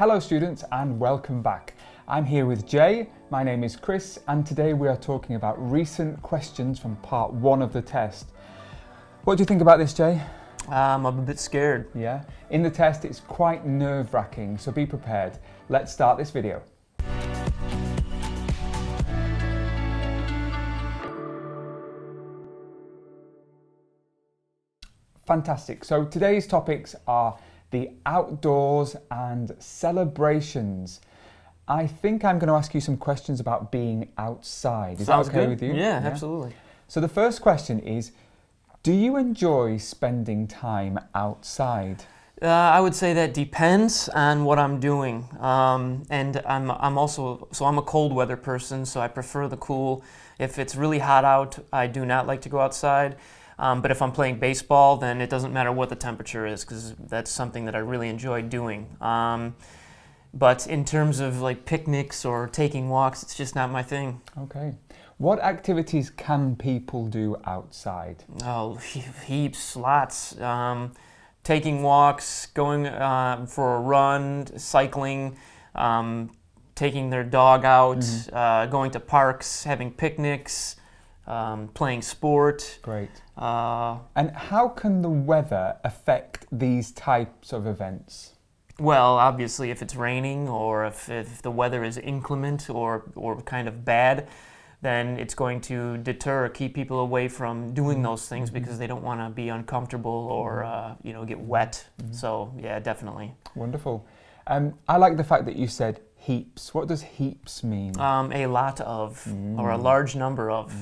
Hello students and welcome back. I'm here with Jay, my name is Chris, and today we are talking about recent questions from part 1 of the test. What do you think about this, Jay? I'm a bit scared. Yeah? In the test it's quite nerve-wracking, so be prepared. Let's start this video. Fantastic. So today's topics are the outdoors and celebrations. I think I'm going to ask you some questions about being outside. Is Sounds that okay good. with you? Yeah, absolutely. So the first question is, do you enjoy spending time outside? I would say that depends on what I'm doing. And I'm also, so I'm a cold weather person, so I prefer the cool. If it's really hot out, I do not like to go outside. But if I'm playing baseball, then it doesn't matter what the temperature is, because that's something that I really enjoy doing. But in terms of like picnics or taking walks, it's just not my thing. Okay. What activities can people do outside? Oh, heaps, lots. Taking walks, going for a run, cycling, taking their dog out, going to parks, having picnics, playing sport. Great. And how can the weather affect these types of events? Well, obviously, if it's raining or if the weather is inclement or kind of bad, then it's going to deter or keep people away from doing those things because they don't want to be uncomfortable or get wet. So yeah, definitely. Wonderful. I like the fact that you said heaps. What does heaps mean? A lot of, or a large number of.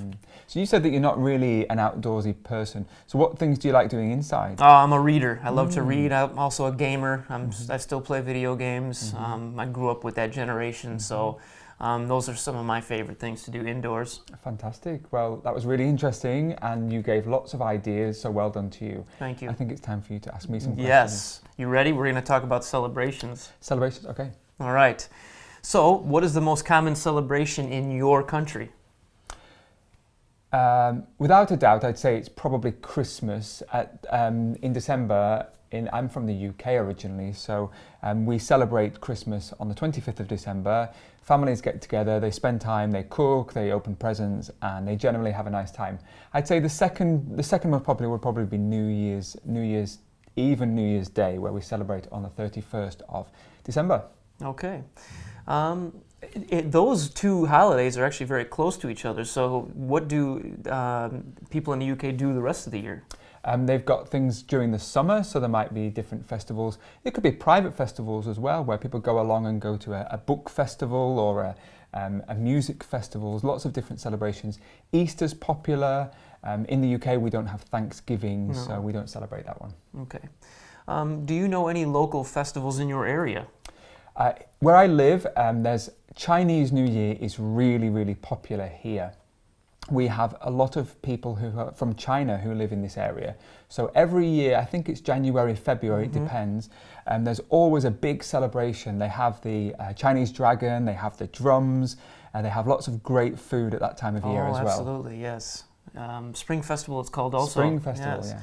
So you said that you're not really an outdoorsy person. So what things do you like doing inside? I'm a reader. I love to read. I'm also a gamer. I still play video games. I grew up with that generation, so those are some of my favorite things to do indoors. Fantastic. Well, that was really interesting, and you gave lots of ideas, so well done to you. Thank you. I think it's time for you to ask me some questions. Yes. You ready? We're going to talk about celebrations. Celebrations, okay. All right. So, what is the most common celebration in your country? Without a doubt, I'd say it's probably Christmas in December. I'm from the UK originally, so we celebrate Christmas on the 25th of December. Families get together, they spend time, they cook, they open presents, and they generally have a nice time. I'd say the second one would probably be New Year's Day, where we celebrate on the 31st of December. Okay. Those two holidays are actually very close to each other. So what do people in the UK do the rest of the year? They've got things during the summer, so there might be different festivals. It could be private festivals as well, where people go along and go to a book festival or a music festival. Lots of different celebrations. Easter's popular. In the UK, we don't have Thanksgiving, so we don't celebrate that one. Okay. Do you know any local festivals in your area? Where I live, there's Chinese New Year is really, really popular here. We have a lot of people who are from China who live in this area. So every year, I think it's January, February, it depends, there's always a big celebration. They have the Chinese dragon, they have the drums, and they have lots of great food at that time of year as well. Absolutely, yes. Spring Festival it's called also. Spring Festival, yes. Yeah.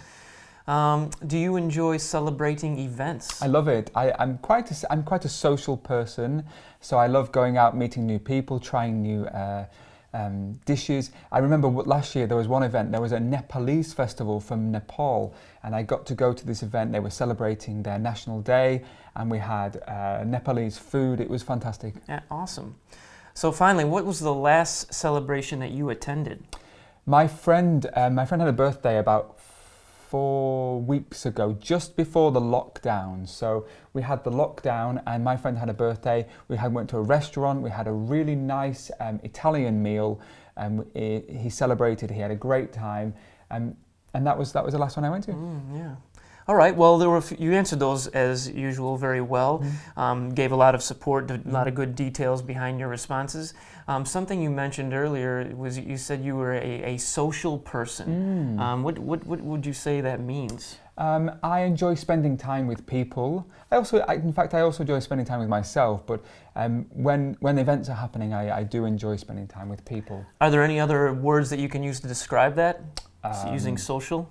Do you enjoy celebrating events? I love it. I'm quite a social person, so I love going out, meeting new people, trying new dishes. I remember last year there was one event, there was a Nepalese festival from Nepal, and I got to go to this event. They were celebrating their national day, and we had Nepalese food. It was fantastic. Yeah, awesome. So finally, what was the last celebration that you attended? My friend had a birthday about 4 weeks ago, just before the lockdown. So we had the lockdown and my friend had a birthday. We went to a restaurant, we had a really nice Italian meal, he celebrated, he had a great time, and that was the last one I went to. Yeah. All right, well, you answered those as usual very well, gave a lot of support, a lot of good details behind your responses. Something you mentioned earlier was you said you were a social person. What would you say that means? I enjoy spending time with people. I also enjoy spending time with myself, but when events are happening, I do enjoy spending time with people. Are there any other words that you can use to describe that, using social?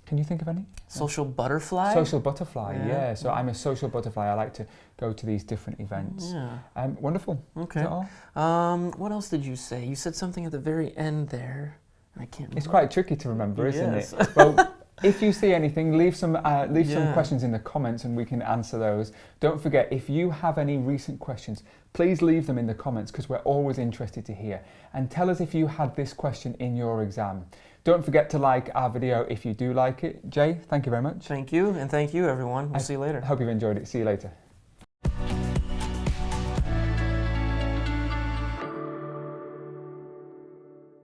Can you think of any? Social butterfly? Social butterfly, Yeah. yeah. So I'm a social butterfly. I like to go to these different events. Yeah. Wonderful. Okay. Is that all? What else did you say? You said something at the very end there. I can't remember. It's quite tricky to remember, isn't Yes. it? Well, if you see anything, leave some Yeah. questions in the comments and we can answer those. Don't forget, if you have any recent questions, please leave them in the comments because we're always interested to hear. And tell us if you had this question in your exam. Don't forget to like our video if you do like it. Jay, thank you very much. Thank you, and thank you, everyone. We'll see you later. I hope you've enjoyed it. See you later.